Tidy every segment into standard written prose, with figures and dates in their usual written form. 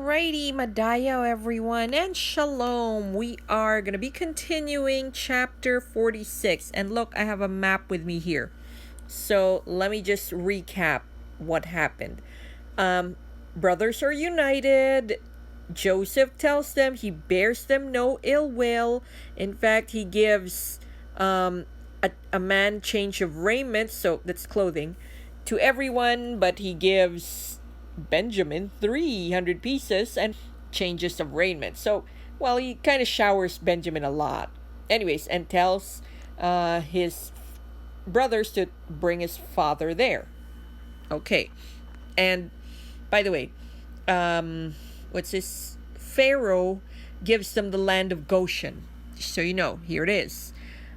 Alrighty, Madayo everyone, and Shalom. We are going to be continuing chapter 46. And look, I have a map with me here. So let me just recap what happened. Brothers are united. Joseph tells them he bears them no ill will. In fact, he gives a man change of raiment, so that's clothing, to everyone, but he gives Benjamin 300 pieces and changes of raiment. So, well, he kind of showers Benjamin a lot. Anyways, and tells his brothers to bring his father there. Okay. And by the way, what's this? Pharaoh gives them the land of Goshen. So you know, here it is.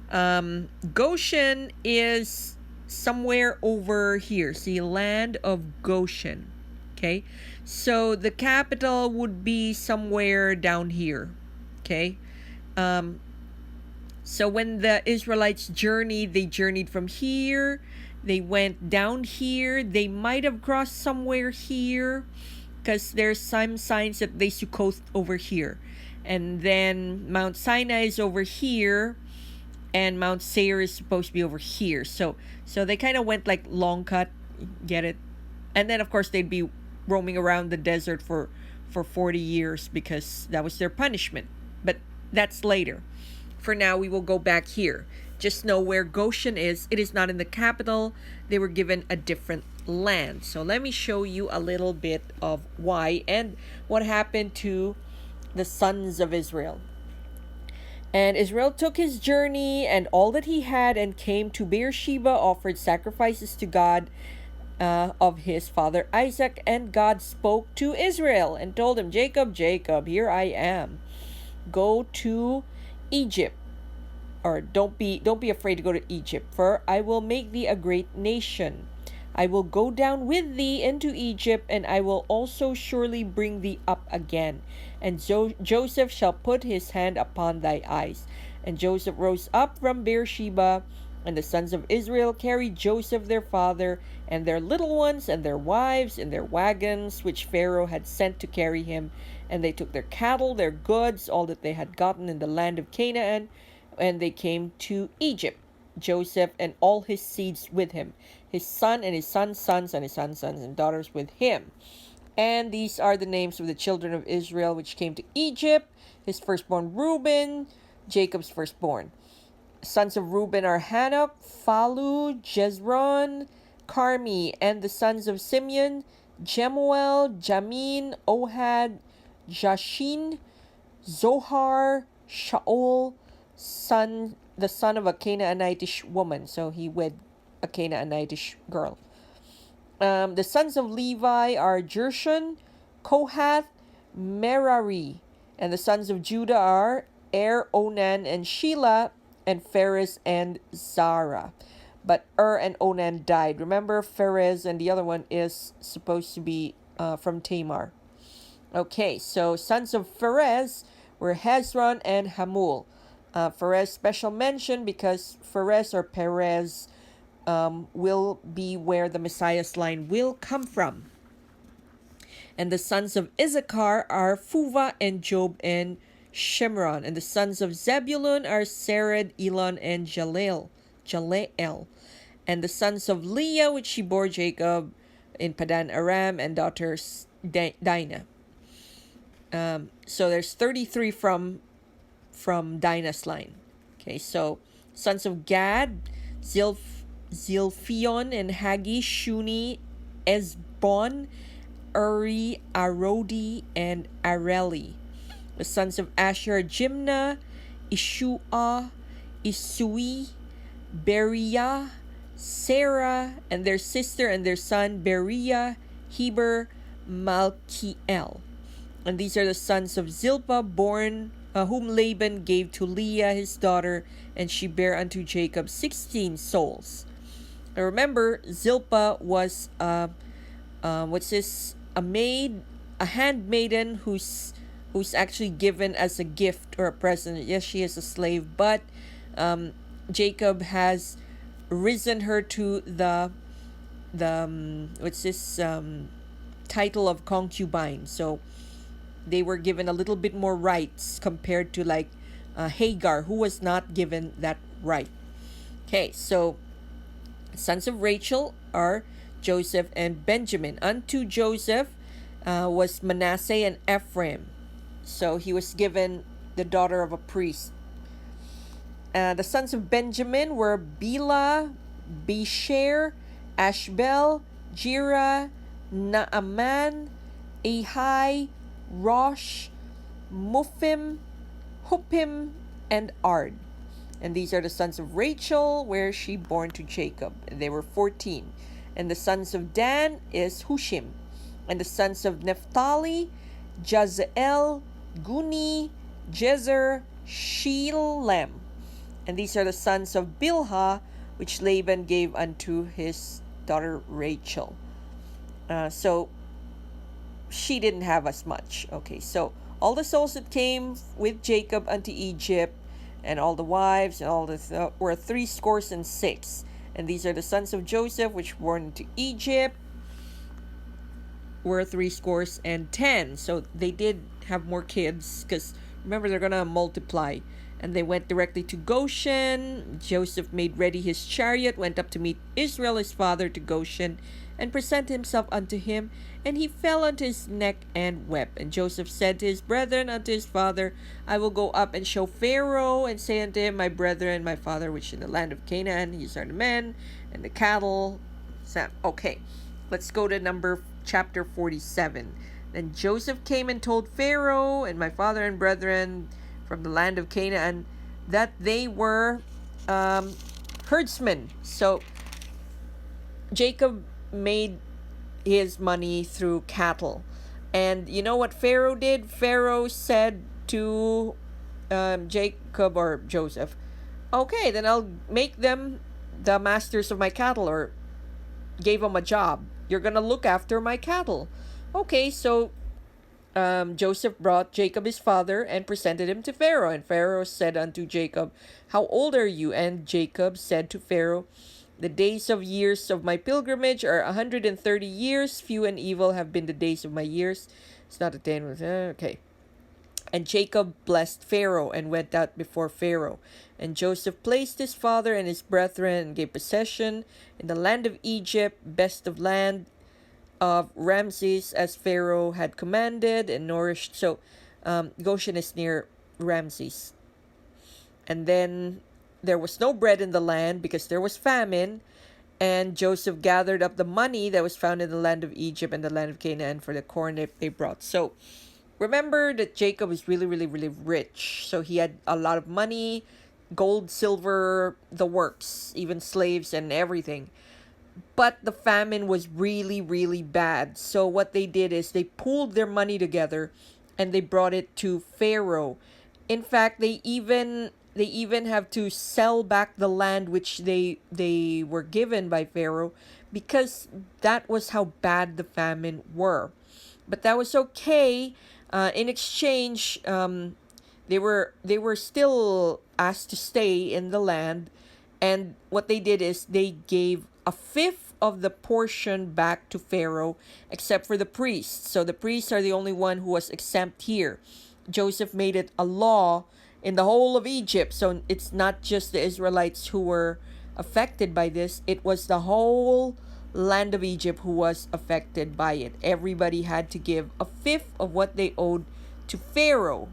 Goshen is somewhere over here. See, land of Goshen. Okay, so the capital would be somewhere down here. Okay, so when the Israelites journeyed, they journeyed from here. They went down here. They might have crossed somewhere here, because there's some signs that they Sukkoth over here, and then Mount Sinai is over here, and Mount Seir is supposed to be over here. So they kind of went like long cut, get it? And then of course they'd be roaming around the desert for 40 years because that was their punishment. But that's later. For now, we will go back here. Just know where Goshen is. It is not in the capital. They were given a different land. So let me show you a little bit of why and what happened to the sons of Israel. And Israel took his journey and all that he had and came to Beersheba, offered sacrifices to God of his father Isaac. And God spoke to Israel and told him, Jacob, Jacob, here I am. Go to Egypt. Or don't be afraid to go to Egypt, for I will make thee a great nation. I will go down with thee into Egypt, and I will also surely bring thee up again. And Joseph shall put his hand upon thy eyes. And Joseph rose up from Beersheba, and the sons of Israel carried Joseph their father, and their little ones, and their wives, in their wagons, which Pharaoh had sent to carry him. And they took their cattle, their goods, all that they had gotten in the land of Canaan, and they came to Egypt. Joseph and all his seeds with him, his son and his son's sons and his son's sons and daughters with him. And these are the names of the children of Israel which came to Egypt. His firstborn Reuben, Jacob's firstborn. Sons of Reuben are Hanok, Phalu, Jezron, Carmi. And the sons of Simeon, Jemuel, Jamin, Ohad, Jashin, Zohar, Shaul, the son of a Canaanitish woman. So he wed a Canaanitish girl. The sons of Levi are Gershon, Kohath, Merari. And the sons of Judah are Onan, and Shelah, and Pharez, and Zara. But and Onan died. Remember, Pharez and the other one is supposed to be from Tamar. Okay, so sons of Pharez were Hezron and Hamul. Pharez special mention because Pharez or Perez will be where the Messiah's line will come from. And the sons of Issachar are Phuva and Job and Shimron. And the sons of Zebulun are Sered, Elon, and Jaleel. And the sons of Leah, which she bore Jacob in Padan Aram, and daughters Dinah. So there's 33 from Dinah's line. Okay, so sons of Gad, Zilphion and Hagi, Shuni, Esbon, Uri, Arodi, and Areli. The sons of Asher, Jimna, Ishua, Isui, Beriah, Sarah, and their sister and their son, Beriah, Heber, Malkiel. And these are the sons of Zilpah, born whom Laban gave to Leah his daughter, and she bare unto Jacob 16 souls. Now remember, Zilpah was a maid, a handmaiden who's actually given as a gift or a present. Yes, she is a slave, but Jacob has risen her to the title of concubine. So they were given a little bit more rights compared to like Hagar, who was not given that right. Okay, so sons of Rachel are Joseph and Benjamin. Unto Joseph was Manasseh and Ephraim. So he was given the daughter of a priest. The sons of Benjamin were Bela, Besher, Ashbel, Jira, Naaman, Ahai, Rosh, Muphim, Huppim, and Ard. And these are the sons of Rachel, where she born to Jacob. And they were 14. And the sons of Dan is Hushim. And the sons of Naphtali, Jazel, Guni, Jezer, Shilem. And these are the sons of Bilhah, which Laban gave unto his daughter Rachel. So she didn't have as much. Okay, so all the souls that came with Jacob unto Egypt, and all the wives, and all the were 76. And these are the sons of Joseph, which were born into Egypt, were 70. So they did have more kids, because remember, they're gonna multiply. And they went directly to Goshen. Joseph made ready his chariot, went up to meet Israel his father to Goshen, and presented himself unto him. And he fell unto his neck and wept. And Joseph said to his brethren, unto his father, I will go up and show Pharaoh, and say unto him, my brethren, my father, which in the land of Canaan, these are the men, and the cattle. So, okay, let's go to chapter 47. Then Joseph came and told Pharaoh, and my father and brethren from the land of Canaan, that they were herdsmen. So Jacob made his money through cattle. And you know what Pharaoh did? Pharaoh said to Jacob or Joseph, okay, then I'll make them the masters of my cattle, or gave them a job. You're going to look after my cattle. Okay, so Joseph brought Jacob his father and presented him to Pharaoh. And Pharaoh said unto Jacob, how old are you? And Jacob said to Pharaoh, the days of years of my pilgrimage are 130 years. Few and evil have been the days of my years. It's not a day. Okay. And Jacob blessed Pharaoh and went out before Pharaoh. And Joseph placed his father and his brethren and gave possession in the land of Egypt, best of land of Ramses, as Pharaoh had commanded, and nourished. So Goshen is near Ramses. And then there was no bread in the land, because there was famine. And Joseph gathered up the money that was found in the land of Egypt and the land of Canaan for the corn that they brought. So remember that Jacob was really, really, really rich. So he had a lot of money, gold, silver, the works, even slaves and everything. But the famine was really, really bad. So what they did is they pooled their money together and they brought it to Pharaoh. In fact, they even have to sell back the land which they were given by Pharaoh, because that was how bad the famine were. But that was okay. In exchange, they were still asked to stay in the land, and what they did is they gave a fifth of the portion back to Pharaoh, except for the priests. So the priests are the only one who was exempt here. Joseph made it a law in the whole of Egypt. So it's not just the Israelites who were affected by this. It was the whole land of Egypt who was affected by it. Everybody had to give a fifth of what they owed to Pharaoh.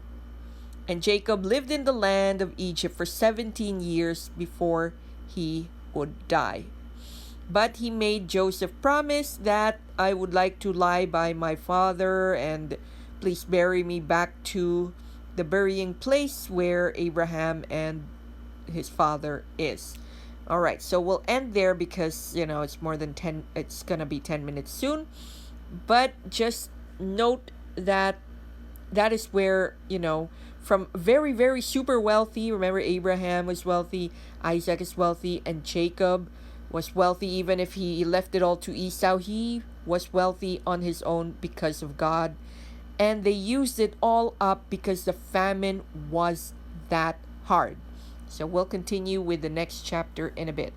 And Jacob lived in the land of Egypt for 17 years before he would die. But he made Joseph promise that I would like to lie by my father, and please bury me back to the burying place where Abraham and his father is. All right, so we'll end there because, it's more than 10, it's going to be 10 minutes soon. But just note that is where, from very, very super wealthy, remember Abraham was wealthy, Isaac is wealthy, and Jacob was wealthy. Even if he left it all to Esau, he was wealthy on his own because of God. And they used it all up because the famine was that hard. So we'll continue with the next chapter in a bit.